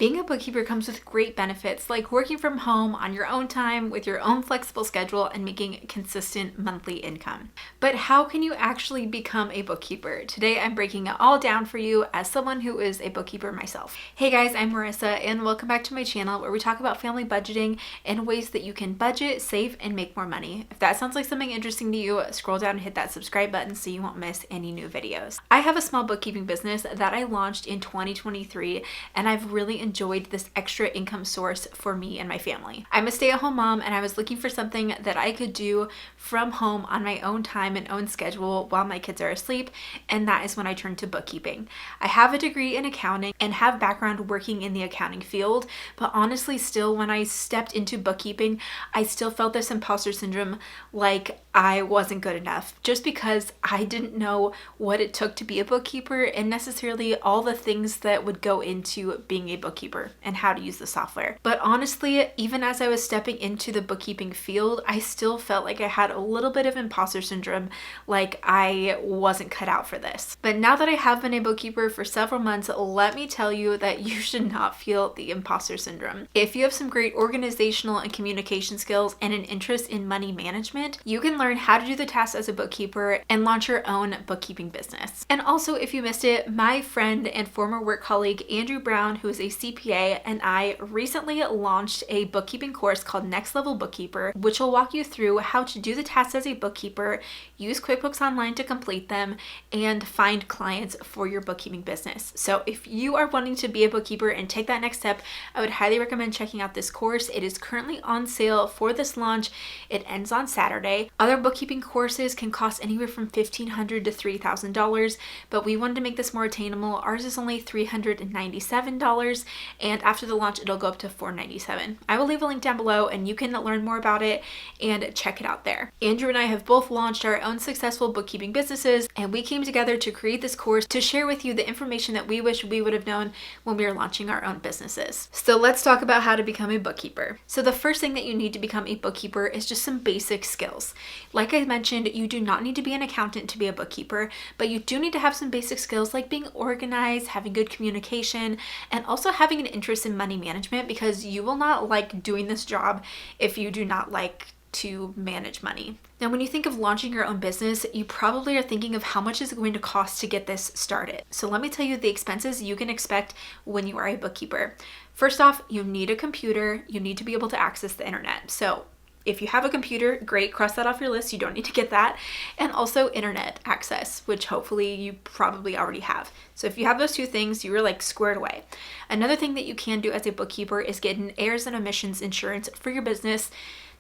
Being a bookkeeper comes with great benefits like working from home on your own time with your own flexible schedule and making consistent monthly income. But how can you actually become a bookkeeper? Today I'm breaking it all down for you as someone who is a bookkeeper myself. Hey guys, I'm Marissa and welcome back to my channel where we talk about family budgeting and ways that you can budget, save, and make more money. If that sounds like something interesting to you, scroll down and hit that subscribe button so you won't miss any new videos. I have a small bookkeeping business that I launched in 2023 and I've really enjoyed this extra income source for me and my family. I'm a stay-at-home mom and I was looking for something that I could do from home on my own time and own schedule while my kids are asleep, and that is when I turned to bookkeeping. I have a degree in accounting and have background working in the accounting field, but honestly still when I stepped into bookkeeping, I still felt this imposter syndrome, like I wasn't good enough just because I didn't know what it took to be a bookkeeper and necessarily all the things that would go into being a bookkeeper and how to use the software. But honestly, even as I was stepping into the bookkeeping field, I still felt like I had a little bit of imposter syndrome, like I wasn't cut out for this. But now that I have been a bookkeeper for several months, let me tell you that you should not feel the imposter syndrome. If you have some great organizational and communication skills and an interest in money management, you can learn how to do the tasks as a bookkeeper and launch your own bookkeeping business. And also, if you missed it, my friend and former work colleague Andrew Brown, who is a CPA, and I recently launched a bookkeeping course called Next Level Bookkeeper, which will walk you through how to do the tasks as a bookkeeper, use QuickBooks Online to complete them, and find clients for your bookkeeping business. So if you are wanting to be a bookkeeper and take that next step, I would highly recommend checking out this course. It is currently on sale for this launch. It ends on Saturday. Other bookkeeping courses can cost anywhere from $1,500 to $3,000, but we wanted to make this more attainable. Ours is only $397, and after the launch, it'll go up to $497. I will leave a link down below and you can learn more about it and check it out there. Andrew and I have both launched our own successful bookkeeping businesses, and we came together to create this course to share with you the information that we wish we would have known when we were launching our own businesses. So let's talk about how to become a bookkeeper. So the first thing that you need to become a bookkeeper is just some basic skills. Like I mentioned, you do not need to be an accountant to be a bookkeeper, but you do need to have some basic skills like being organized, having good communication, and also having an interest in money management, because you will not like doing this job if you do not like to manage money. Now, when you think of launching your own business, you probably are thinking of how much is it going to cost to get this started. So let me tell you the expenses you can expect when you are a bookkeeper. First off, you need a computer. You need to be able to access the internet. So if you have a computer, great, cross that off your list. You don't need to get that. And also internet access, which hopefully you probably already have. So if you have those two things, you are like squared away. Another thing that you can do as a bookkeeper is get an errors and omissions insurance for your business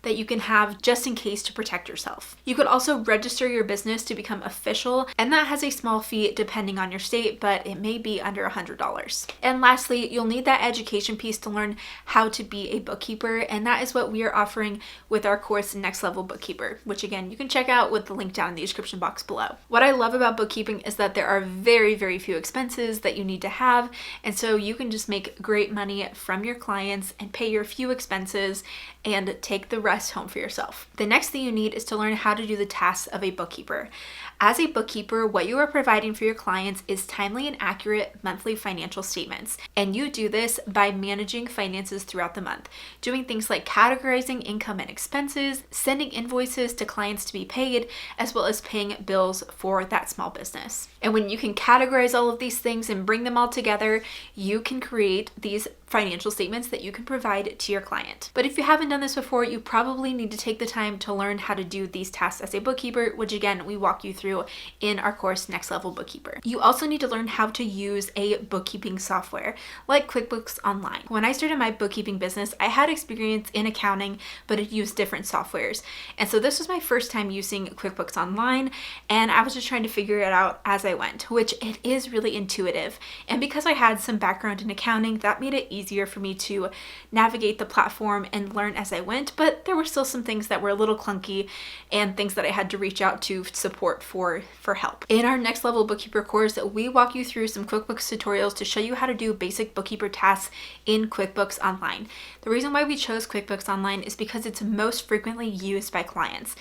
that you can have just in case to protect yourself. You could also register your business to become official, and that has a small fee depending on your state, but it may be under $100. And lastly, you'll need that education piece to learn how to be a bookkeeper, and that is what we are offering with our course Next Level Bookkeeper, which again, you can check out with the link down in the description box below. What I love about bookkeeping is that there are very, very few expenses that you need to have, and so you can just make great money from your clients and pay your few expenses and take the rest home for yourself. The next thing you need is to learn how to do the tasks of a bookkeeper. As a bookkeeper, what you are providing for your clients is timely and accurate monthly financial statements. And you do this by managing finances throughout the month, doing things like categorizing income and expenses, sending invoices to clients to be paid, as well as paying bills for that small business. And when you can categorize all of these things and bring them all together, you can create these financial statements that you can provide to your client. But if you haven't done this before, you probably need to take the time to learn how to do these tasks as a bookkeeper, which again, we walk you through in our course Next Level Bookkeeper. You also need to learn how to use a bookkeeping software like QuickBooks Online. When I started my bookkeeping business, I had experience in accounting, but it used different softwares. And so this was my first time using QuickBooks Online, and I was just trying to figure it out as I went, which it is really intuitive. And because I had some background in accounting, that made it easier for me to navigate the platform and learn as I went, but there were still some things that were a little clunky and things that I had to reach out to support for help. In our Next Level Bookkeeper course, we walk you through some QuickBooks tutorials to show you how to do basic bookkeeper tasks in QuickBooks Online. The reason why we chose QuickBooks Online is because it's most frequently used by clients.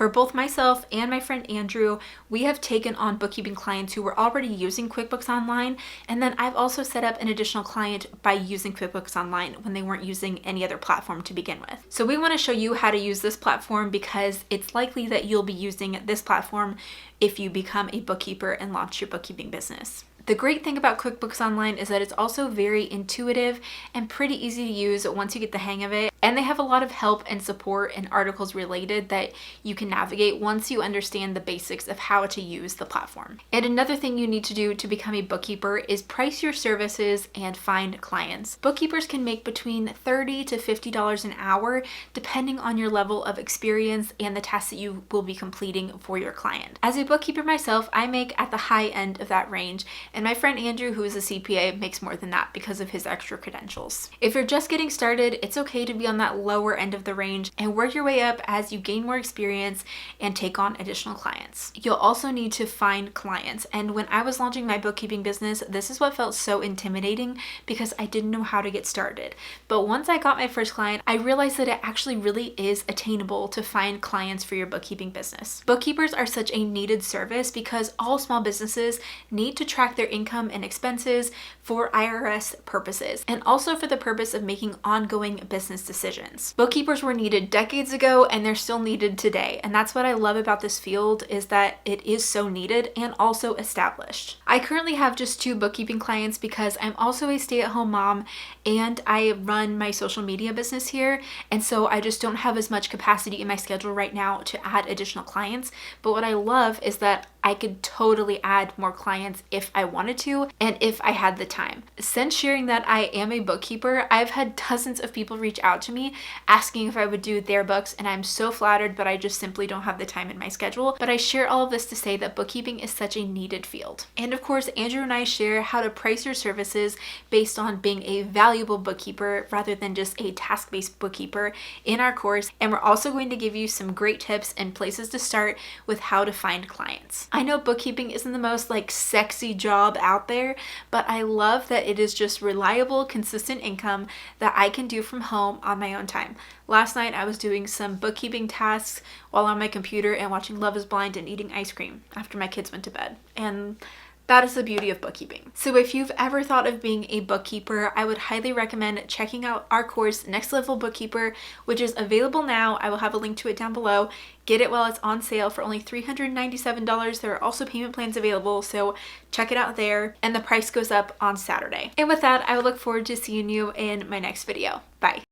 For both myself and my friend Andrew, we have taken on bookkeeping clients who were already using QuickBooks Online, and then I've also set up an additional client by using QuickBooks Online when they weren't using any other platform to begin with. So we want to show you how to use this platform because it's likely that you'll be using this platform if you become a bookkeeper and launch your bookkeeping business. The great thing about QuickBooks Online is that it's also very intuitive and pretty easy to use once you get the hang of it. And they have a lot of help and support and articles related that you can navigate once you understand the basics of how to use the platform. And another thing you need to do to become a bookkeeper is price your services and find clients. Bookkeepers can make between $30 to $50 an hour depending on your level of experience and the tasks that you will be completing for your client. As a bookkeeper myself, I make at the high end of that range, and my friend Andrew, who is a CPA, makes more than that because of his extra credentials. If you're just getting started, it's okay to be on that lower end of the range and work your way up as you gain more experience and take on additional clients. You'll also need to find clients. And when I was launching my bookkeeping business, this is what felt so intimidating because I didn't know how to get started. But once I got my first client, I realized that it actually really is attainable to find clients for your bookkeeping business. Bookkeepers are such a needed service because all small businesses need to track their income and expenses for IRS purposes, and also for the purpose of making ongoing business decisions. Bookkeepers were needed decades ago and they're still needed today. And that's what I love about this field, is that it is so needed and also established. I currently have just 2 bookkeeping clients because I'm also a stay-at-home mom and I run my social media business here. And so I just don't have as much capacity in my schedule right now to add additional clients. But what I love is that I could totally add more clients if I wanted to and if I had the time. Since sharing that I am a bookkeeper, I've had dozens of people reach out to me asking if I would do their books, and I'm so flattered, but I just simply don't have the time in my schedule. But I share all of this to say that bookkeeping is such a needed field. And of course, Andrew and I share how to price your services based on being a valuable bookkeeper rather than just a task-based bookkeeper in our course. And we're also going to give you some great tips and places to start with how to find clients. I know bookkeeping isn't the most sexy job out there, but I love that it is just reliable, consistent income that I can do from home on my own time. Last night I was doing some bookkeeping tasks while on my computer and watching Love is Blind and eating ice cream after my kids went to bed. And that is the beauty of bookkeeping. So if you've ever thought of being a bookkeeper, I would highly recommend checking out our course, Next Level Bookkeeper, which is available now. I will have a link to it down below. Get it while it's on sale for only $397. There are also payment plans available, so check it out there. And the price goes up on Saturday. And with that, I will look forward to seeing you in my next video. Bye.